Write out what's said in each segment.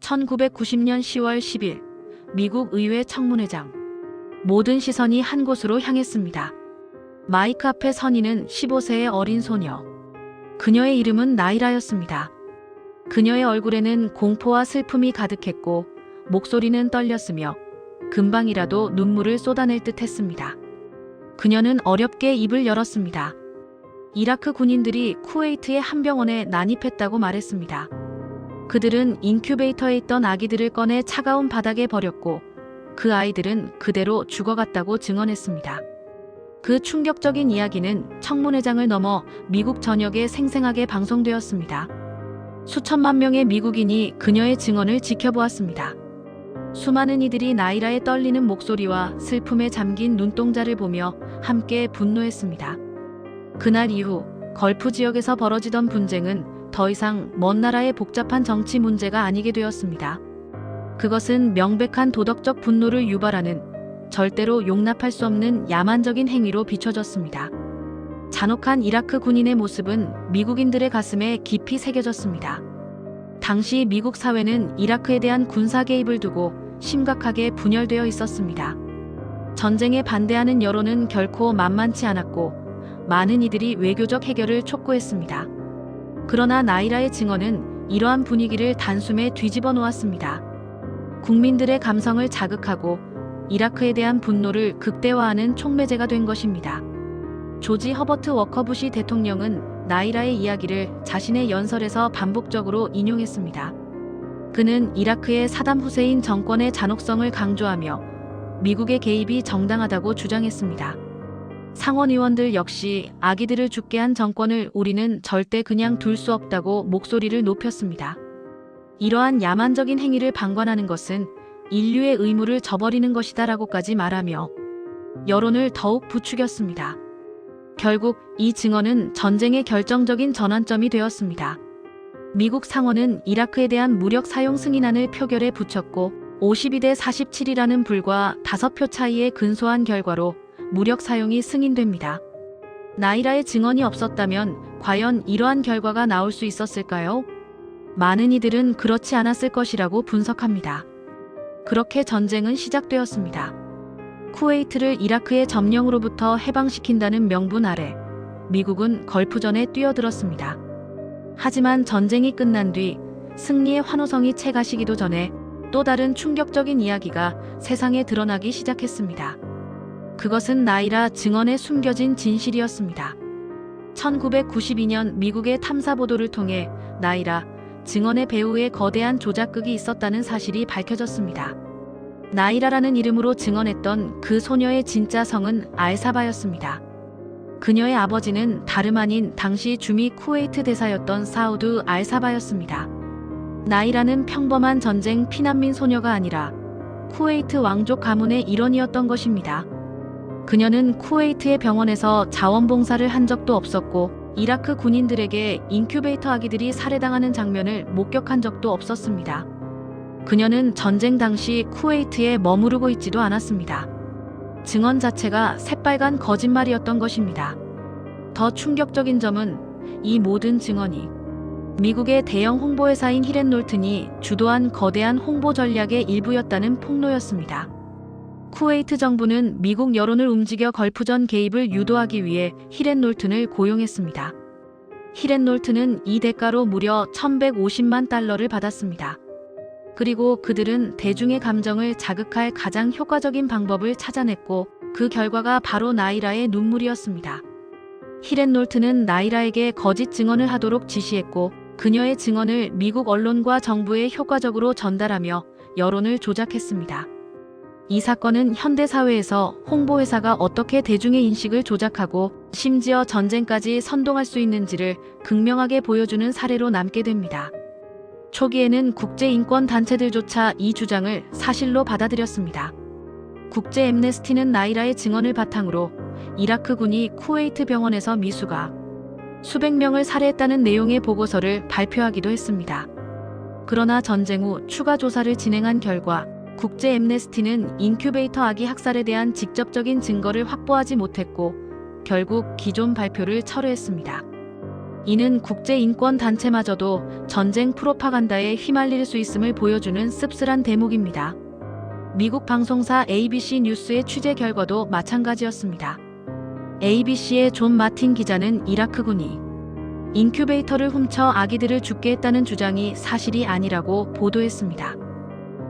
1990년 10월 10일 미국 의회 청문회장. 모든 시선이 한 곳으로 향했습니다. 마이크 앞에 선 있는 15세의 어린 소녀. 그녀의 이름은 나이라였습니다. 그녀의 얼굴에는 공포와 슬픔이 가득했고 목소리는 떨렸으며 금방이라도 눈물을 쏟아낼 듯 했습니다. 그녀는 어렵게 입을 열었습니다. 이라크 군인들이 쿠웨이트의 한 병원에 난입했다고 말했습니다. 그들은 인큐베이터에 있던 아기들을 꺼내 차가운 바닥에 버렸고 그 아이들은 그대로 죽어갔다고 증언했습니다. 그 충격적인 이야기는 청문회장을 넘어 미국 전역에 생생하게 방송되었습니다. 수천만 명의 미국인이 그녀의 증언을 지켜보았습니다. 수많은 이들이 나이라의 떨리는 목소리와 슬픔에 잠긴 눈동자를 보며 함께 분노했습니다. 그날 이후 걸프 지역에서 벌어지던 분쟁은 더 이상 먼 나라의 복잡한 정치 문제가 아니게 되었습니다. 그것은 명백한 도덕적 분노를 유발하는 절대로 용납할 수 없는 야만적인 행위로 비춰졌습니다. 잔혹한 이라크 군인의 모습은 미국인들의 가슴에 깊이 새겨졌습니다. 당시 미국 사회는 이라크에 대한 군사 개입을 두고 심각하게 분열되어 있었습니다. 전쟁에 반대하는 여론은 결코 만만치 않았고 많은 이들이 외교적 해결을 촉구했습니다. 그러나 나이라의 증언은 이러한 분위기를 단숨에 뒤집어 놓았습니다. 국민들의 감성을 자극하고 이라크에 대한 분노를 극대화하는 촉매제가 된 것입니다. 조지 허버트 워커 부시 대통령은 나이라의 이야기를 자신의 연설에서 반복적으로 인용했습니다. 그는 이라크의 사담 후세인 정권의 잔혹성을 강조하며 미국의 개입이 정당하다고 주장했습니다. 상원의원들 역시 아기들을 죽게 한 정권을 우리는 절대 그냥 둘 수 없다고 목소리를 높였습니다. 이러한 야만적인 행위를 방관하는 것은 인류의 의무를 저버리는 것이다라고까지 말하며 여론을 더욱 부추겼습니다. 결국 이 증언은 전쟁의 결정적인 전환점이 되었습니다. 미국 상원은 이라크에 대한 무력 사용 승인안을 표결에 붙였고 52대 47이라는 불과 5표 차이의 근소한 결과로 무력 사용이 승인됩니다. 나이라의 증언이 없었다면 과연 이러한 결과가 나올 수 있었을까요? 많은 이들은 그렇지 않았을 것이라고 분석합니다. 그렇게 전쟁은 시작되었습니다. 쿠웨이트를 이라크의 점령으로부터 해방시킨다는 명분 아래 미국은 걸프전에 뛰어들었습니다. 하지만 전쟁이 끝난 뒤 승리의 환호성이 채 가시기도 전에 또 다른 충격적인 이야기가 세상에 드러나기 시작했습니다. 그것은 나이라 증언에 숨겨진 진실이었습니다. 1992년 미국의 탐사 보도를 통해 나이라 증언의 배우의 거대한 조작극이 있었다는 사실이 밝혀졌습니다. 나이라라는 이름으로 증언했던 그 소녀의 진짜 성은 알사바였습니다. 그녀의 아버지는 다름 아닌 당시 주미 쿠웨이트 대사였던 사우드 알사바였습니다. 나이라는 평범한 전쟁 피난민 소녀가 아니라 쿠웨이트 왕족 가문의 일원이었던 것입니다. 그녀는 쿠웨이트의 병원에서 자원봉사를 한 적도 없었고 이라크 군인들에게 인큐베이터 아기들이 살해당하는 장면을 목격한 적도 없었습니다. 그녀는 전쟁 당시 쿠웨이트에 머무르고 있지도 않았습니다. 증언 자체가 새빨간 거짓말이었던 것입니다. 더 충격적인 점은 이 모든 증언이 미국의 대형 홍보회사인 히렌 놀튼이 주도한 거대한 홍보 전략의 일부였다는 폭로였습니다. 쿠웨이트 정부는 미국 여론을 움직여 걸프전 개입을 유도하기 위해 히렌 놀튼을 고용했습니다. 히렌 놀튼은 이 대가로 무려 1150만 달러를 받았습니다. 그리고 그들은 대중의 감정을 자극할 가장 효과적인 방법을 찾아냈고 그 결과가 바로 나이라의 눈물이었습니다. 히렌 놀튼은 나이라에게 거짓 증언을 하도록 지시했고 그녀의 증언을 미국 언론과 정부에 효과적으로 전달하며 여론을 조작했습니다. 이 사건은 현대사회에서 홍보회사가 어떻게 대중의 인식을 조작하고 심지어 전쟁까지 선동할 수 있는지를 극명하게 보여주는 사례로 남게 됩니다. 초기에는 국제인권단체들조차 이 주장을 사실로 받아들였습니다. 국제 엠네스티는 나이라의 증언을 바탕으로 이라크군이 쿠웨이트 병원에서 미수가 수백 명을 살해했다는 내용의 보고서를 발표하기도 했습니다. 그러나 전쟁 후 추가 조사를 진행한 결과 국제 엠네스티는 인큐베이터 아기 학살에 대한 직접적인 증거를 확보하지 못했고 결국 기존 발표를 철회했습니다. 이는 국제인권단체마저도 전쟁 프로파간다에 휘말릴 수 있음을 보여주는 씁쓸한 대목입니다. 미국 방송사 ABC 뉴스의 취재 결과도 마찬가지였습니다. ABC의 존 마틴 기자는 이라크군이 인큐베이터를 훔쳐 아기들을 죽게 했다는 주장이 사실이 아니라고 보도했습니다.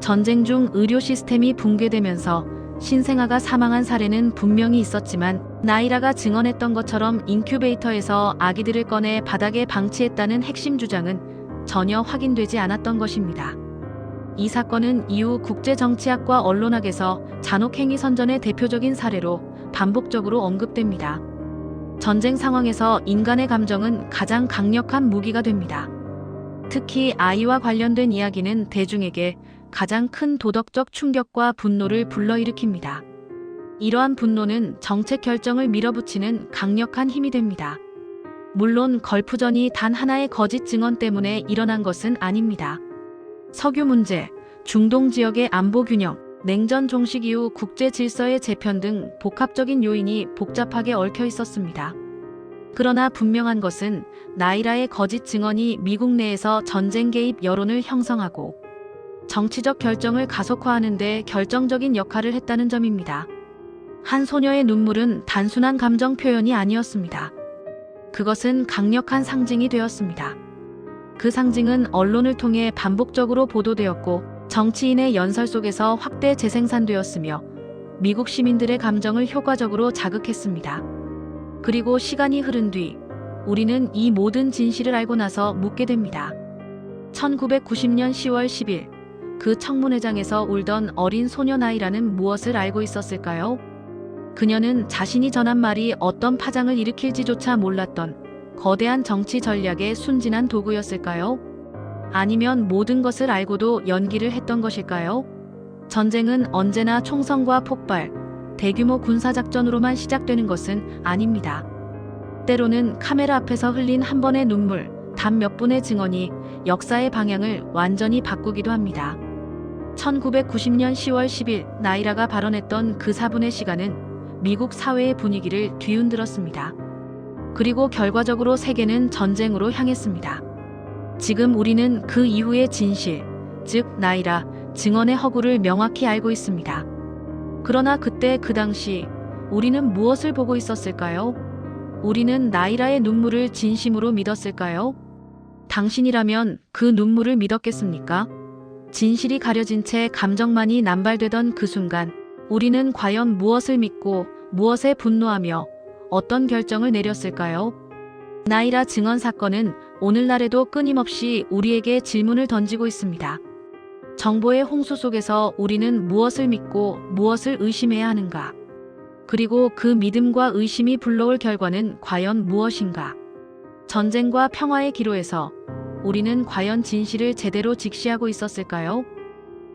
전쟁 중 의료 시스템이 붕괴되면서 신생아가 사망한 사례는 분명히 있었지만 나이라가 증언했던 것처럼 인큐베이터에서 아기들을 꺼내 바닥에 방치했다는 핵심 주장은 전혀 확인되지 않았던 것입니다. 이 사건은 이후 국제정치학과 언론학에서 잔혹행위 선전의 대표적인 사례로 반복적으로 언급됩니다. 전쟁 상황에서 인간의 감정은 가장 강력한 무기가 됩니다. 특히 아이와 관련된 이야기는 대중에게 가장 큰 도덕적 충격과 분노를 불러일으킵니다. 이러한 분노는 정책 결정을 밀어붙이는 강력한 힘이 됩니다. 물론 걸프전이 단 하나의 거짓 증언 때문에 일어난 것은 아닙니다. 석유 문제, 중동 지역의 안보 균형, 냉전 종식 이후 국제 질서의 재편 등 복합적인 요인이 복잡하게 얽혀 있었습니다. 그러나 분명한 것은 나이라의 거짓 증언이 미국 내에서 전쟁 개입 여론을 형성하고 정치적 결정을 가속화하는 데 결정적인 역할을 했다는 점입니다. 한 소녀의 눈물은 단순한 감정 표현이 아니었습니다. 그것은 강력한 상징이 되었습니다. 그 상징은 언론을 통해 반복적으로 보도되었고 정치인의 연설 속에서 확대 재생산되었으며 미국 시민들의 감정을 효과적으로 자극했습니다. 그리고 시간이 흐른 뒤 우리는 이 모든 진실을 알고 나서 묻게 됩니다. 1990년 10월 10일 그 청문회장에서 울던 어린 소녀 나이라는 무엇을 알고 있었을까요? 그녀는 자신이 전한 말이 어떤 파장을 일으킬지조차 몰랐던 거대한 정치 전략의 순진한 도구였을까요? 아니면 모든 것을 알고도 연기를 했던 것일까요? 전쟁은 언제나 총성과 폭발, 대규모 군사작전으로만 시작되는 것은 아닙니다. 때로는 카메라 앞에서 흘린 한 번의 눈물, 단 몇 분의 증언이 역사의 방향을 완전히 바꾸기도 합니다. 1990년 10월 10일 나이라가 발언했던 그 4분의 시간은 미국 사회의 분위기를 뒤흔들었습니다. 그리고 결과적으로 세계는 전쟁으로 향했습니다. 지금 우리는 그 이후의 진실, 즉 나이라 증언의 허구를 명확히 알고 있습니다. 그러나 그때 그 당시 우리는 무엇을 보고 있었을까요? 우리는 나이라의 눈물을 진심으로 믿었을까요? 당신이라면 그 눈물을 믿었겠습니까? 진실이 가려진 채 감정만이 남발되던 그 순간 우리는 과연 무엇을 믿고 무엇에 분노하며 어떤 결정을 내렸을까요? 나이라 증언 사건은 오늘날에도 끊임없이 우리에게 질문을 던지고 있습니다. 정보의 홍수 속에서 우리는 무엇을 믿고 무엇을 의심해야 하는가? 그리고 그 믿음과 의심이 불러올 결과는 과연 무엇인가? 전쟁과 평화의 기로에서 우리는 과연 진실을 제대로 직시하고 있었을까요?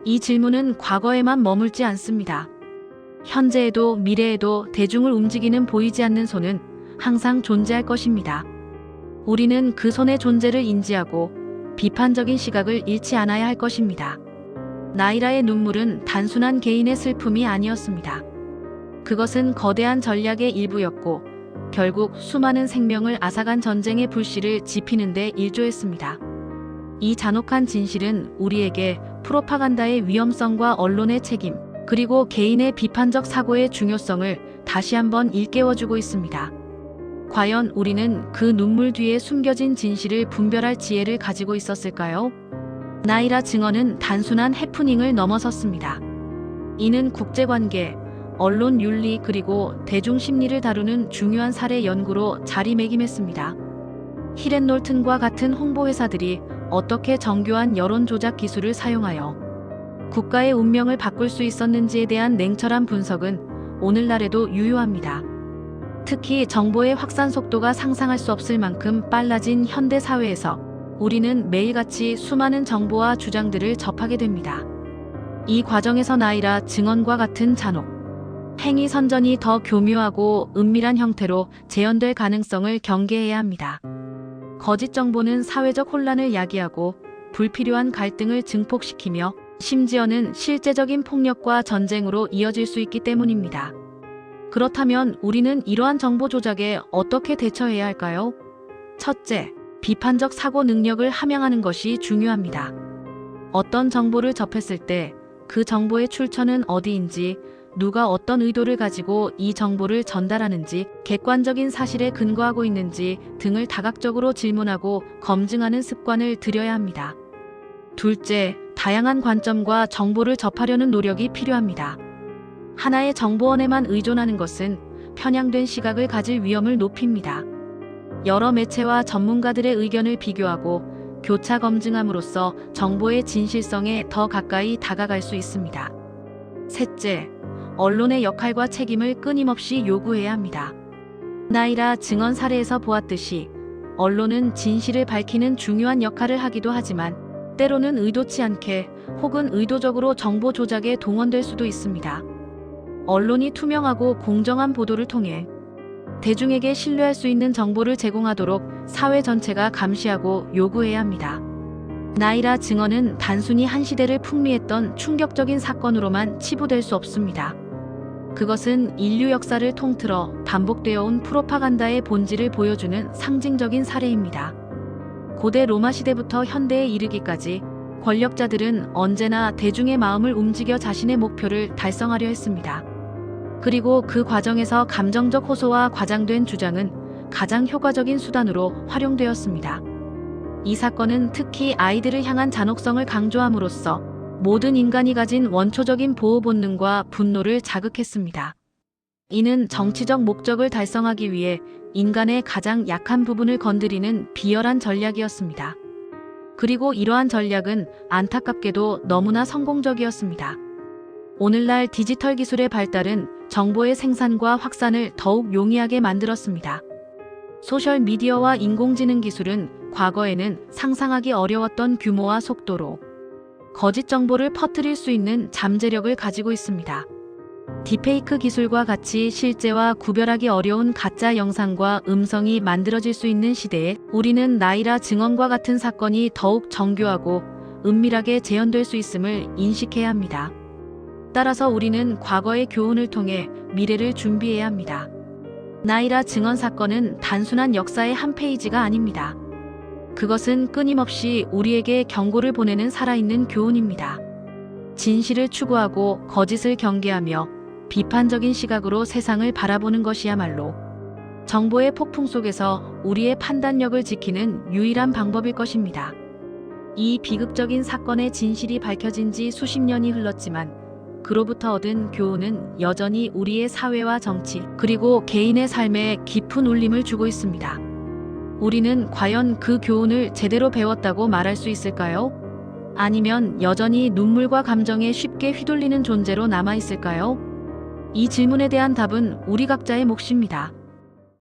이 질문은 과거에만 머물지 않습니다. 현재에도 미래에도 대중을 움직이는 보이지 않는 손은 항상 존재할 것입니다. 우리는 그 손의 존재를 인지하고 비판적인 시각을 잃지 않아야 할 것입니다. 나이라의 눈물은 단순한 개인의 슬픔이 아니었습니다. 그것은 거대한 전략의 일부였고 결국 수많은 생명을 앗아간 전쟁의 불씨를 지피는 데 일조했습니다. 이 잔혹한 진실은 우리에게 프로파간다의 위험성과 언론의 책임, 그리고 개인의 비판적 사고의 중요성을 다시 한번 일깨워주고 있습니다. 과연 우리는 그 눈물 뒤에 숨겨진 진실을 분별할 지혜를 가지고 있었을까요? 나이라 증언은 단순한 해프닝을 넘어섰습니다. 이는 국제관계, 언론 윤리 그리고 대중 심리를 다루는 중요한 사례 연구로 자리매김했습니다. 히렌놀튼과 같은 홍보회사들이 어떻게 정교한 여론 조작 기술을 사용하여 국가의 운명을 바꿀 수 있었는지에 대한 냉철한 분석은 오늘날에도 유효합니다. 특히 정보의 확산 속도가 상상할 수 없을 만큼 빨라진 현대 사회에서 우리는 매일같이 수많은 정보와 주장들을 접하게 됩니다. 이 과정에서 나이라 증언과 같은 잔혹, 행위 선전이 더 교묘하고 은밀한 형태로 재현될 가능성을 경계해야 합니다. 거짓 정보는 사회적 혼란을 야기하고 불필요한 갈등을 증폭시키며 심지어는 실제적인 폭력과 전쟁으로 이어질 수 있기 때문입니다. 그렇다면 우리는 이러한 정보 조작에 어떻게 대처해야 할까요? 첫째, 비판적 사고 능력을 함양하는 것이 중요합니다. 어떤 정보를 접했을 때 그 정보의 출처는 어디인지, 누가 어떤 의도를 가지고 이 정보를 전달하는지, 객관적인 사실에 근거하고 있는지 등을 다각적으로 질문하고 검증하는 습관을 들여야 합니다. 둘째, 다양한 관점과 정보를 접하려는 노력이 필요합니다. 하나의 정보원에만 의존하는 것은 편향된 시각을 가질 위험을 높입니다. 여러 매체와 전문가들의 의견을 비교하고 교차 검증함으로써 정보의 진실성에 더 가까이 다가갈 수 있습니다. 셋째, 언론의 역할과 책임을 끊임없이 요구해야 합니다. 나이라 증언 사례에서 보았듯이 언론은 진실을 밝히는 중요한 역할을 하기도 하지만 때로는 의도치 않게 혹은 의도적으로 정보 조작에 동원될 수도 있습니다. 언론이 투명하고 공정한 보도를 통해 대중에게 신뢰할 수 있는 정보를 제공하도록 사회 전체가 감시하고 요구해야 합니다. 나이라 증언은 단순히 한 시대를 풍미했던 충격적인 사건으로만 치부될 수 없습니다. 그것은 인류 역사를 통틀어 반복되어 온 프로파간다의 본질을 보여주는 상징적인 사례입니다. 고대 로마 시대부터 현대에 이르기까지 권력자들은 언제나 대중의 마음을 움직여 자신의 목표를 달성하려 했습니다. 그리고 그 과정에서 감정적 호소와 과장된 주장은 가장 효과적인 수단으로 활용되었습니다. 이 사건은 특히 아이들을 향한 잔혹성을 강조함으로써 모든 인간이 가진 원초적인 보호 본능과 분노를 자극했습니다. 이는 정치적 목적을 달성하기 위해 인간의 가장 약한 부분을 건드리는 비열한 전략이었습니다. 그리고 이러한 전략은 안타깝게도 너무나 성공적이었습니다. 오늘날 디지털 기술의 발달은 정보의 생산과 확산을 더욱 용이하게 만들었습니다. 소셜미디어와 인공지능 기술은 과거에는 상상하기 어려웠던 규모와 속도로 거짓 정보를 퍼뜨릴 수 있는 잠재력을 가지고 있습니다. 딥페이크 기술과 같이 실제와 구별하기 어려운 가짜 영상과 음성이 만들어질 수 있는 시대에 우리는 나이라 증언과 같은 사건이 더욱 정교하고 은밀하게 재현될 수 있음을 인식해야 합니다. 따라서 우리는 과거의 교훈을 통해 미래를 준비해야 합니다. 나이라 증언 사건은 단순한 역사의 한 페이지가 아닙니다. 그것은 끊임없이 우리에게 경고를 보내는 살아있는 교훈입니다. 진실을 추구하고 거짓을 경계하며 비판적인 시각으로 세상을 바라보는 것이야말로 정보의 폭풍 속에서 우리의 판단력을 지키는 유일한 방법일 것입니다. 이 비극적인 사건의 진실이 밝혀진 지 수십 년이 흘렀지만 그로부터 얻은 교훈은 여전히 우리의 사회와 정치, 그리고 개인의 삶에 깊은 울림을 주고 있습니다. 우리는 과연 그 교훈을 제대로 배웠다고 말할 수 있을까요? 아니면 여전히 눈물과 감정에 쉽게 휘둘리는 존재로 남아 있을까요? 이 질문에 대한 답은 우리 각자의 몫입니다.